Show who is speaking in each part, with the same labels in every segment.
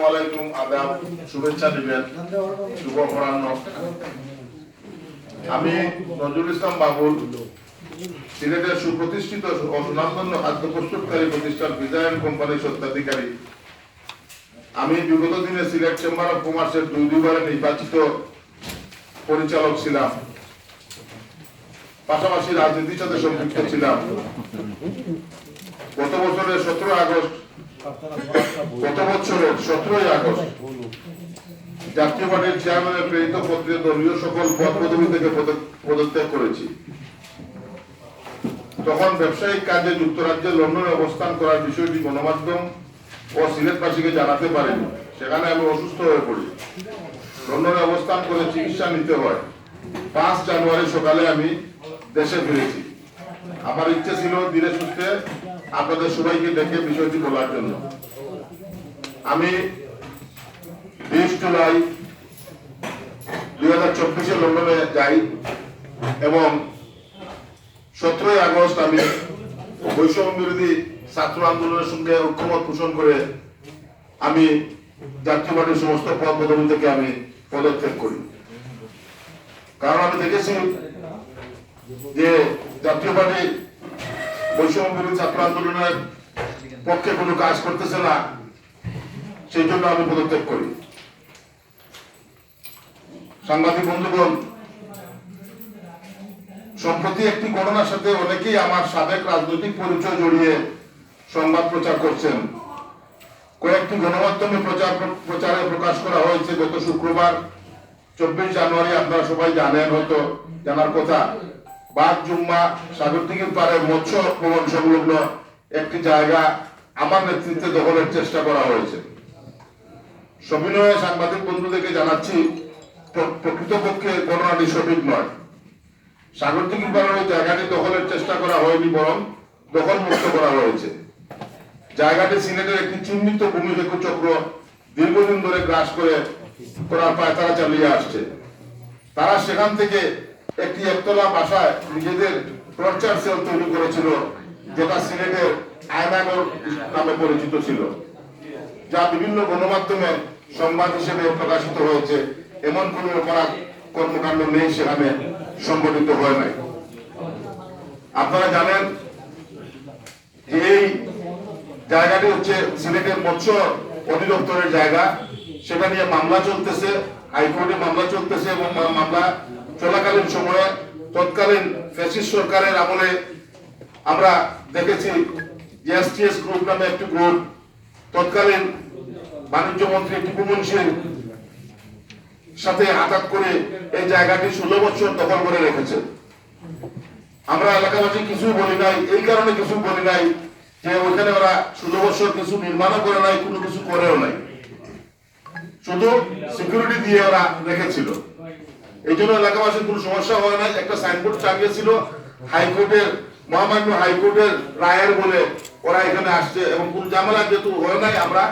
Speaker 1: আলাইকুম, আদাব, শুভেচ্ছা দিবেন, শুভ অপরাহ্ন। আমি নজরুল ইসলাম বাবুল, সিলেটের সুপ্রতিষ্ঠিত ও সুনামধন্য খাদ্য প্রস্তুতকারী প্রতিষ্ঠান পিজা এন্ড কোম্পানির স্বত্বাধিকারী। আমি বিগত দিনে সিলেট চেম্বার অফ কমার্সের দুইবারে নির্বাচিত পরিচালক ছিলাম, পাশাপাশি রাজনীতির সাথে সম্পৃক্ত ছিলাম। গত বছরের 17 আগস্ট জাতীয় পার্টির চেয়ারম্যানের প্রেরিত পত্রে দলীয় সকল পদ পদবি থেকে পদত্যাগ করেছি। তখন ব্যবসায়িক কাজে যুক্তরাজ্যের লন্ডনে অবস্থান করার বিষয়টি গণমাধ্যম ও সিলেটবাসীকে জানাতে পারেনি। সেখানে আমি অসুস্থ হয়ে পড়ি, লন্ডনে অবস্থান করে চিকিৎসা নিতে হয়। 5 জানুয়ারি সকালে আমি দেশে ফিরেছি। আমার ইচ্ছে ছিল ধীরে সুস্থে আপনাদের সবাইকে দেখে বিষয়টি বলার জন্য। আমি 20 জুলাই 2024 লন্ডনে যাই এবং 17 আগস্ট আমি বৈষম্য বিরোধী ছাত্র আন্দোলনের সঙ্গে ঐক্যমত পোষণ করে আমি জাতীয় পার্টির সমস্ত পদ পদবি থেকে আমি পদত্যাগ করি। কারণ আমি দেখেছি যে জাতীয় পার্টি বৈষম্য বিরোধী ছাত্র আন্দোলনের পক্ষে কোনো কাজ করতেছে না, সেই জন্য আমি পদত্যাগ করি। সাংবাদিক বন্ধুগণ, সম্প্রতি একটি ঘটনার সাথে অনেকেই আমার সাবেক রাজনৈতিক পরিচয় জড়িয়ে সংবাদ প্রচার করছেন। কয়েকটি গণমাধ্যমে প্রচারে প্রকাশ করা হয়েছে গত শুক্রবার 24 জানুয়ারি। আপনারা সবাই জানেন, হয়তো জানার কথা, বাদ জুম্মা সাগরদিঘির পারে মৎস্য ভবন সংলগ্ন একটি জায়গা আমার নেতৃত্বে দখলের চেষ্টা করা হয়েছে। সবিনয়ে সাংবাদিক বন্ধুদেরকে জানাচ্ছি, প্রকৃতপক্ষে ঘটনাটি সঠিক নয়। সাগরদিঘির পারে ওই জায়গাটি দখলের চেষ্টা করা হয়নি, বরং দখল মুক্ত করা হয়েছে। জায়গাটি সিলেটের একটি চিহ্নিত ভূমিরেখ চক্র দীর্ঘদিন ধরে গ্রাস করার পায়তারা চালিয়ে আসছে। তারা সেখান থেকে একটি একতলা বাসায় নিজেদের টর্চার সেল তৈরি করেছিল, যেটা সিলেটের আয়নাগর নামে পরিচিত ছিল, যা বিভিন্ন গণমাধ্যমে সংবাদ হিসেবে প্রকাশিত হয়েছে। এমন কোন অপরাধ কর্মকাণ্ড নেই, সেখানে সংগঠিত হয় নাই। আপনারা জানেন যে এই জায়গাটি হচ্ছে সিলেটের মৎস্য অধিদপ্তরের জায়গা। সেটা নিয়ে মামলা চলতেছে, হাইকোর্টে মামলা চলতেছে এবং মামলা চলাকালীন সময়ে তৎকালীন ফ্যাসিস্ট সরকারের আমলে আমরা দেখেছি যে এসটিএস গ্রুপ নামে একটি গ্রুপ তৎকালীন বাণিজ্য মন্ত্রী টিপু মুন্সির সাথে আঘাত করে এই জায়গাটি 16 বছর দখল করে রেখেছে। আমরা এলাকাবাসী কিছু বলি নাই, এই কারণে কিছু বলি নাই যে ওখানে ওরা 16 বছর কিছু নির্মাণও করে নাই, কোনো কিছু করেও নাই, শুধু সিকিউরিটি দিয়ে ওরা রেখেছিল। এই জন্য এলাকাবাসীর কোনো সমস্যা হয় নাই। একটা সাইনবোর্ড টাঙিয়েছিল হাইকোর্টের, মহামান্য হাইকোর্টের রায়ের বলে ওরা এখানে আসছে এবং কোন ঝামেলা যেহেতু হয় নাই, আমরা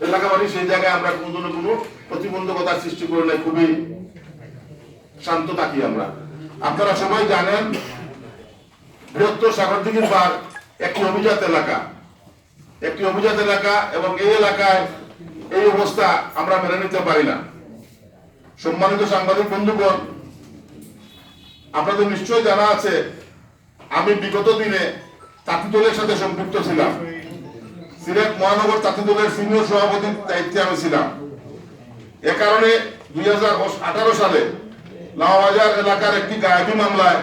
Speaker 1: এলাকাবাসী সেই জায়গায় আমরা কোনো প্রতিবন্ধকতা সৃষ্টি করে নাই, খুবই শান্ত থাকি আমরা। আপনারা সবাই জানেন বৃহত্তর সাগরদিঘির পার একটি অভিজাত এলাকা এবং এই এলাকায় এই অবস্থা আমরা মেনে নিতে পারি না। সম্মানিত সাংবাদিক বন্ধুগণ, আপনাদের নিশ্চয় জানা আছে আমি বিগত দিনে তাঁতি দলের সাথে সম্পৃক্ত ছিলাম। সিলেট মহানগর তাঁতি দলের সিনিয়র সভাপতির দায়িত্বে আমি ছিলাম। এ কারণে 2018 সালে লাওবাজার এলাকার একটি গায়েবী মামলায়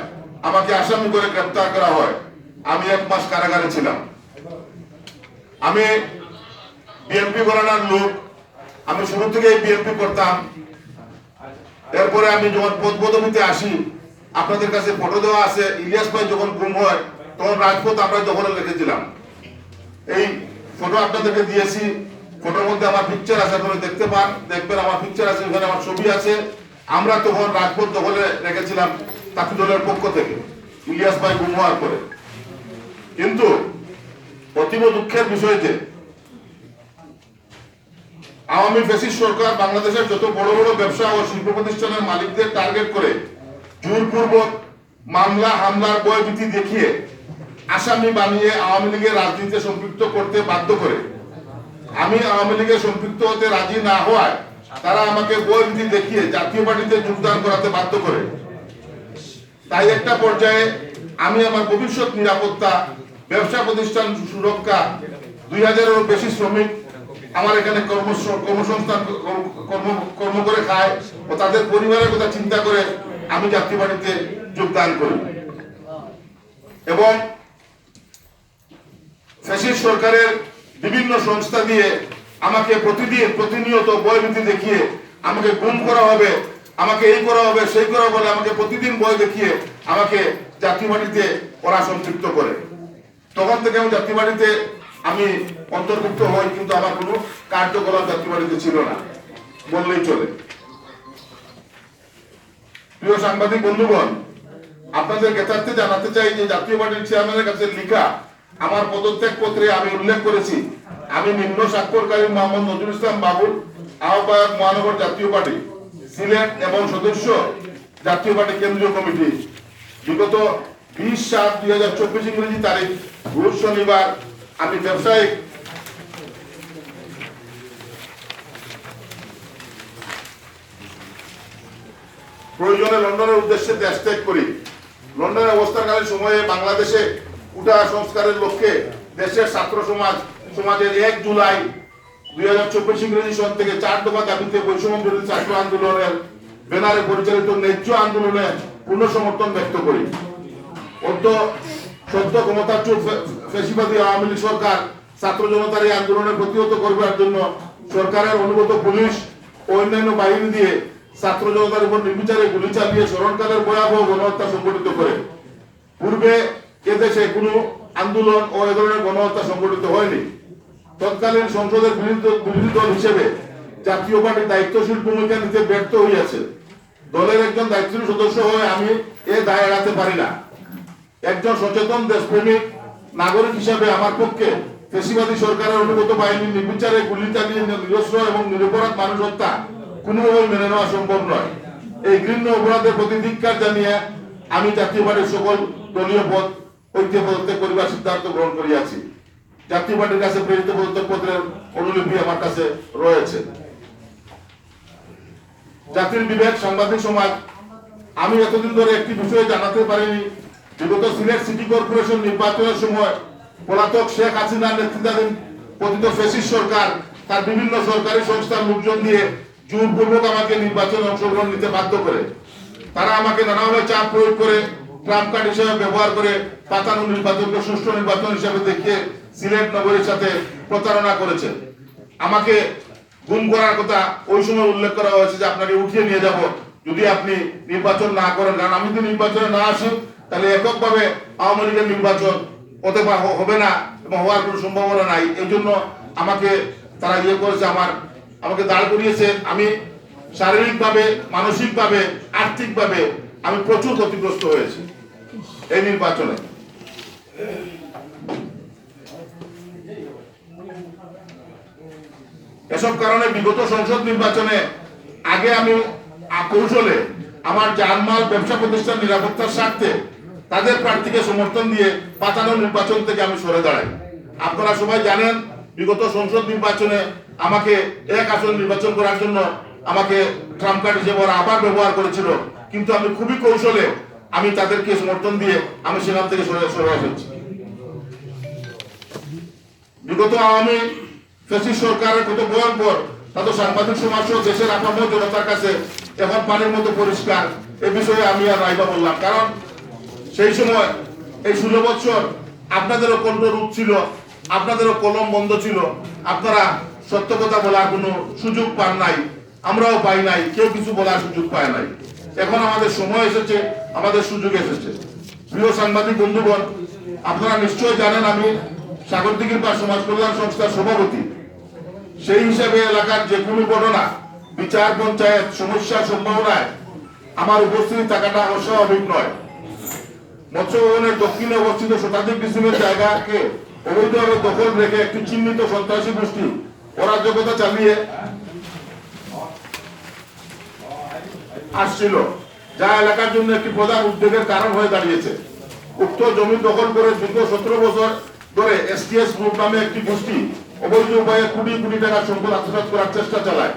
Speaker 1: আমাকে আসামি করে গ্রেপ্তার করা হয়। আমি 1 মাস কারাগারে ছিলাম। আমি বিএনপি ঘরানার লোক, আমি শুরু থেকে বিএনপি করতাম। এরপরে আমি যখন পদ পদবিতে আসি, আপনাদের কাছে ফটো দেওয়া আছে, ইলিয়াস ভাই যখন গুম হয় তখন রাজপথ আমরা দখলে রেখেছিলাম। এই ফটো আপনাদেরকে দিয়েছি, ফটোর মধ্যে আমার পিকচার আছে, আপনারা দেখবেন আমার পিকচার আছে, ওখানে আমার ছবি আছে। আমরা তখন রাজপথ দখলে রেখেছিলাম তাঁতি দলের পক্ষ থেকে, ইলিয়াস ভাই গুম হওয়ার পরে। কিন্তু অতীব দুঃখের বিষয় যে আওয়ামী ফ্যাসিস্ট সরকার বাংলাদেশের যত বড় বড় ব্যবসা ও শিল্প প্রতিষ্ঠানের মালিকদের টার্গেট করে জোরপূর্বক মামলা হামলার ভয়ভীতি দেখিয়ে আসামি বানিয়ে আওয়ামী লীগের রাজনীতিতে সম্পৃক্ত করতে বাধ্য করে। আমি আওয়ামী লীগে সম্পৃক্ত হতে রাজি না হওয়ায় তারা আমাকে বইটি দেখিয়ে জাতীয় পার্টিতে যোগদান করাতে বাধ্য করে। তাই একটা পর্যায়ে আমি আমার ভবিষ্যৎ নিরাপত্তা, ব্যবসা প্রতিষ্ঠান সুরক্ষা, 2000-এরও বেশি শ্রমিক আমার এখানে কর্মসংস্থান কর্ম করে খায় ও তাদের পরিবারের কথা চিন্তা করে আমি জাতীয় পার্টিতে যোগদান করি। এবং ফ্যাসিস্ট সরকারের বিভিন্ন সংস্থা দিয়ে আমাকে প্রতিনিয়ত ভয়ভীতি দেখিয়ে আমাকে গুম করা হবে, আমাকে এই করা হবে, সেই করা বলে আমাকে প্রতিদিন ভয় দেখিয়ে আমাকে জাতীয় পার্টিতে ওরা সম্পৃক্ত করে। তখন থেকে আমি জাতীয় পার্টিতে আমি অন্তর্ভুক্ত হই, কিন্তু আমার কোনো কার্যকলাপ জাতীয় পার্টিতে ছিল না বললেই চলে। প্রিয় সাংবাদিক বন্ধুগণ, আপনাদের জ্ঞাতার্থে জানাতে চাই যে জাতীয় পার্টির চেয়ারম্যানের কাছে লিখা আমার পদত্যাগ পত্রে আমি উল্লেখ করেছি আমি নিম্ন স্বাক্ষরকারী মোহাম্মদ নজরুল ইসলাম বাবুল, আহ্বায়ক মহানগর জাতীয় পার্টি সিলেট এবং সদস্য জাতীয় পার্টি কেন্দ্রীয় কমিটি, বিগত 20/7/2024 ইংরেজি তারিখ রোজ শনিবার আমি ব্যবসায়িক প্রয়োজনে লন্ডনের উদ্দেশ্যে দেশ ত্যাগ করি। লন্ডনে অবস্থানকালীন সময়ে বাংলাদেশে উঠা সংস্কারের লক্ষ্যে দেশের ছাত্র সমাজের 1 জুলাই 2024 ইংরেজি সন থেকে 4 দফা দাবিতে বৈষম্য বিরোধী ছাত্র আন্দোলনের ব্যানারে পরিচালিত ন্যায্য আন্দোলনে পূর্ণ সমর্থন ব্যক্ত করি। সদ্য ক্ষমতাচ্যুত ফ্যাসিবাদী আওয়ামী লীগ সরকার ছাত্র জনতার এই আন্দোলনের প্রতিহত করবার জন্য সরকারের অনুগত পুলিশ ও অন্যান্য বাহিনী দিয়ে ছাত্র জনতার উপর নির্বিচারে গুলি চালিয়ে স্মরণকালের ভয়াবহ গণহত্যা সংঘটিত করে। পূর্বে এদেশে কোনো আন্দোলন ও এ ধরনের গণহত্যা সংঘটিত হয়নি। তৎকালীন সংসদের বিরোধী দল হিসেবে জাতীয় পার্টি দায়িত্বশীল ভূমিকা নিতে ব্যর্থ হইয়াছে। দলের একজন দায়িত্বশীল সদস্য হয়ে আমি এ দায় এড়াতে পারি না। একজন সচেতন দেশপ্রেমিক নাগরিক হিসাবে আমার পক্ষে ফ্যাসিবাদী সরকারের অনুগত বাহিনী নির্বিচারে গুলি চালিয়ে নিরস্ত্র এবং নিরপরাধ মানুষ হত্যা কোনোভাবে মেনে নেওয়া সম্ভব নয়। এই ঘৃণ্য অপরাধের প্রতি ধিক্কার জানিয়ে আমি জাতীয় পার্টির সকল দলীয় ঐক্যে পদত্যাগ করিবার সিদ্ধান্ত গ্রহণ করিয়াছি। জাতীয় পার্টির কাছে প্রেরিত পদত্যাগ পত্রের অনুলিপি আমার কাছে রয়েছে। জাতির বিবেক, সাংবাদিক সমাজ, আমি এতদিন ধরে একটি বিষয়ে জানাতে পারিনি। বিগত সিলেট সিটি কর্পোরেশন নির্বাচনের সময় পলাতক শেখ হাসিনার নেতৃত্বাধীন পতিত ফ্যাসিস্ট সরকার তার বিভিন্ন সরকারি সংস্থার লোকজন দিয়ে জোরপূর্বক আমাকে নির্বাচনে অংশগ্রহণ নিতে বাধ্য করে। তারা আমাকে নানাভাবে চাপ প্রয়োগ করে ট্রাম্প কার্ড হিসেবে ব্যবহার করে পাতানো নির্বাচনকে সুষ্ঠু নির্বাচন হিসেবে দেখিয়ে সিলেট নগরীর সাথে প্রতারণা করেছে। আমাকে গুম করার কথা ওই সময় উল্লেখ করা হয়েছে যে আপনাকে উঠিয়ে নিয়ে যাব যদি আপনি নির্বাচন না করেন, কারণ আমি যদি নির্বাচনে না আসি তাহলে এককভাবে আওয়ামী লীগের নির্বাচন হতে হবে না এবং হওয়ার কোনো সম্ভাবনা নাই। এই জন্য আমাকে তারা করেছে, আমাকে দাঁড় করিয়েছে। আমি শারীরিকভাবে, মানসিকভাবে, আর্থিকভাবে আমি প্রচুর ক্ষতিগ্রস্ত হয়েছি এই নির্বাচনে। এসব কারণে বিগত সংসদ নির্বাচনে আগে আমি কৌশলে আমার জানমাল, ব্যবসা প্রতিষ্ঠান নিরাপত্তার স্বার্থে তাদের প্রার্থীকে সমর্থন দিয়ে পাতানো নির্বাচন থেকে আমি সরে দাঁড়াই। আপনারা সবাই জানেন বিগত সংসদ নির্বাচনে আমাকে এক আসন নির্বাচন করার জন্য আমাকে ট্রাম্প কার্ড হিসেবে ওরা আবার ব্যবহার করেছিল, কিন্তু আমি খুবই কৌশলে আমি তাদেরকে সমর্থন দিয়ে আমি সেখান থেকে সরে এসেছি। বিগত আওয়ামী ফ্যাসিস্ট সরকারের কত ভয়ঙ্কর তাদের সাংবাদিক সমাজ সহ দেশের আপামর জনতার কাছে এখন পানির মতো পরিষ্কার। এ বিষয়ে আমি আর রাইবা বললাম, কারণ সেই সময় এই 16 বছর আপনাদেরও কণ্ঠ রূপ ছিল, আপনাদেরও কলম বন্ধ ছিল, আপনারা সত্য কথা বলার কোনো সুযোগ পান নাই, আমরাও পাই নাই, কেউ কিছু বলার সুযোগ পায় নাই। এখন আমাদের সময় এসেছে, আমাদের সুযোগ এসেছে। প্রিয় সাংবাদিক বন্ধুগণ, আপনারা নিশ্চয় জানেন আমি সাগরদিঘির পাড় সমাজ কল্যাণ সংস্থার সভাপতি। সেই হিসাবে এলাকার যে কোনো ঘটনা, বিচার, পঞ্চায়েত সমস্যার সম্ভাবনায় আমার উপস্থিতি থাকাটা অস্বাভাবিক নয়। মৎস্য ভবনের দক্ষিণে অবস্থিত শতাধিক ডিসিমের জায়গাকে অবৈধভাবে দখল রেখে একটি চিহ্নিত সন্ত্রাসী গোষ্ঠী অরাজকতা চালিয়ে আসছিল, যা এলাকার জন্য একটি প্রধান উদ্বেগের কারণ হয়ে দাঁড়িয়েছে। উক্ত জমি দখল করে দীর্ঘ 17 বছর ধরে এসটিএস গ্রুপ নামে একটি গোষ্ঠী অবৈধ উপায়ে কোটি কোটি টাকা সম্পদ আত্মসাৎ করার চেষ্টা চালায়।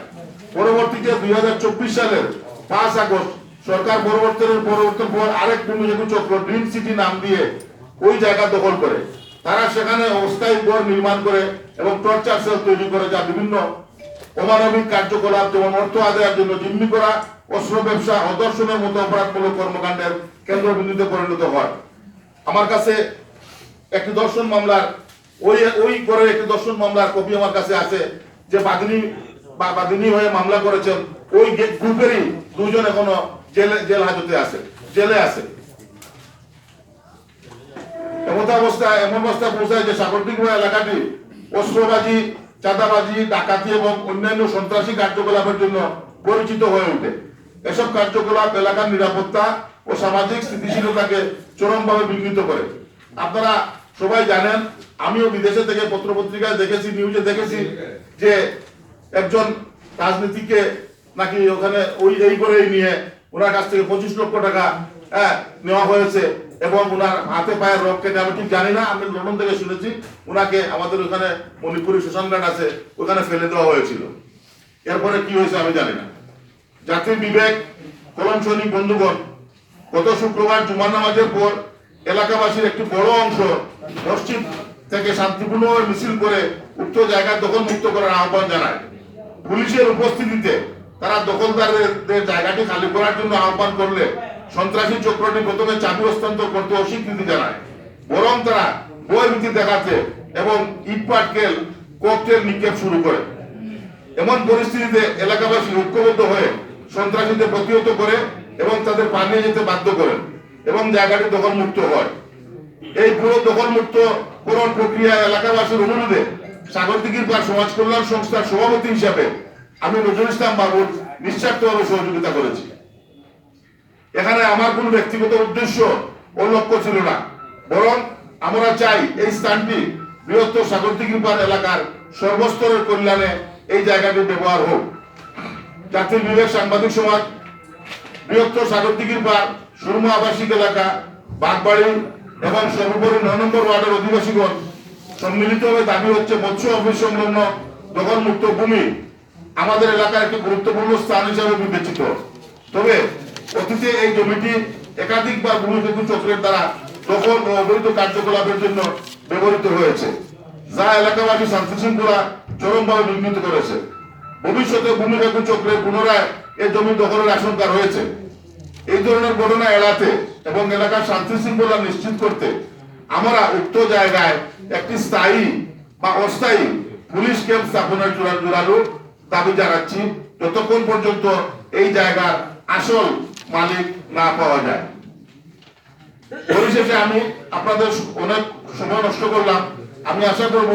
Speaker 1: পরবর্তীতে 2024 সালের 5 আগস্ট সরকার পরিবর্তনের পর আরেক ভূমিদস্যু চক্র ড্রিম সিটি নাম দিয়ে ওই জায়গা দখল করে। তারা সেখানে অস্থায়ী ঘর নির্মাণ করে এবং টর্চার সেল তৈরি করে, যা বিভিন্ন অমানবিক কার্যকলাপ যেমন অর্থ আদায়ের জন্য জিম্মি করা, অস্ত্র ব্যবসা, অদর্শনের মতো অপরাধমূলক কর্মকাণ্ডের কেন্দ্রবিন্দুতে পরিণত হয়। আমার কাছে একটি দর্শন মামলার ওই করে একটি দর্শন মামলার কপি আমার কাছে আছে, যে বাদিনী হয়ে মামলা করেছেন ওই গ্রুপেরই দুজন এখনো জেল হাজতে আছে, জেলে আছে। এমন অবস্থা পৌঁছায় যে সাগরদিঘি এলাকাটি অস্ত্রবাজি, চাঁদাবাজি, ডাকাতি এবং অন্যান্য সন্ত্রাসী কার্যকলাপের জন্য পরিচিত হয়ে ওঠে। এসব কার্যকলাপ এলাকার নিরাপত্তা ও সামাজিক স্থিতিশীলতাকে চরমভাবে বিঘ্নিত করে। আপনারা সবাই জানেন, আমিও বিদেশে থেকে পত্রপত্রিকায় দেখেছি, নিউজে দেখেছি যে একজন রাজনীতিকে নাকি ওখানে এই করে নিয়ে ওনার কাছ থেকে 25 লক্ষ টাকা নেওয়া হয়েছে এবং ওনার হাতে পায়ের রক কেটে, আমি ঠিক জানি না, আমি লন্ডন থেকে শুনেছি ওনাকে আমাদের ওখানে মণিপুরি শ্মশানঘাট আছে ওখানে ফেলে দেওয়া হয়েছিল। এরপরে কি হয়েছে আমি জানি না। জাতির বিবেক, কলম সৈনিক বন্ধুগণ, গত শুক্রবার জুমার নামাজের পর এলাকাবাসীর একটি বড় অংশ মসজিদ থেকে শান্তিপূর্ণভাবে মিছিল করে উক্ত জায়গা দখল মুক্ত করার আহ্বান জানায়। পুলিশের উপস্থিতিতে তারা দখলদারদের জায়গাটি খালি করার জন্য আহ্বান করলে সন্ত্রাসী চক্রটি প্রথমে চাবি হস্তান্তর করতে অস্বীকৃতি জানায়, বরং তারা ভয়ভীতি দেখাতে এবং ইটপাটকেল ককটেল নিক্ষেপ শুরু করে। এমন পরিস্থিতিতে এলাকাবাসী ঐক্যবদ্ধ হয়ে সন্ত্রাসীদের প্রতিহত করে এবং তাদের পালিয়ে যেতে বাধ্য করেন এবং জায়গাটি দখল মুক্ত হয়। এই পুরো দখল মুক্ত করণ প্রক্রিয়া এলাকাবাসীর অনুরোধে সাগরদিঘির পাড় সমাজ কল্যাণ সংস্থার সভাপতি হিসাবে আমি নজরুল ইসলাম বাবুর নিঃস্বার্থভাবে সহযোগিতা করেছি। এখানে আমার কোনো ব্যক্তিগত উদ্দেশ্য ও লক্ষ্য ছিল না, বরং আমরা চাই এই স্থানটি বৃহত্তর সাগরদিঘির পাড় এলাকার সর্বস্তরের কল্যাণে এই জায়গাটি ব্যবহার হোক। জাতির বিবেক সাংবাদিক সমাজ, বৃহত্তর সাগরদিঘির পাড়, সুরমা আবাসিক এলাকা, বাগবাড়ি এবং সর্বোপরি 9 নম্বর ওয়ার্ডের অধিবাসীগণ সম্মিলিতভাবে দাবি হচ্ছে মৎস্য অফিস সংলগ্ন দখলমুক্ত ভূমি আমাদের এলাকার একটি গুরুত্বপূর্ণ স্থান হিসাবে বিবেচিত। তবে অতীতে এই জমিটি একাধিকবার ভূমিদস্যু চক্রের দ্বারা দখল ও অবৈধ কার্যকলাপের জন্য ব্যবহৃত হয়েছে, যা এলাকাবাসী শান্তি শৃঙ্খলা চরমভাবে বিঘ্নিত করেছে। ভবিষ্যতে ভূমিদস্যু চক্রের পুনরায় এই জমি দখলের আশঙ্কা রয়েছে। এই ধরনের ঘটনা এড়াতে এবং এলাকার শান্তি শৃঙ্খলা নিশ্চিত করতে আমরা উক্ত জায়গায় একটি স্থায়ী বা অস্থায়ী পুলিশ ক্যাম্প স্থাপনের জোরালো দাবি জানাচ্ছি, যতক্ষণ পর্যন্ত এই জায়গার আসল মালিক না পাওয়া যায়। পরিশেষে আমি আপনাদের অনেক সময় নষ্ট করলাম। আমি আশা করব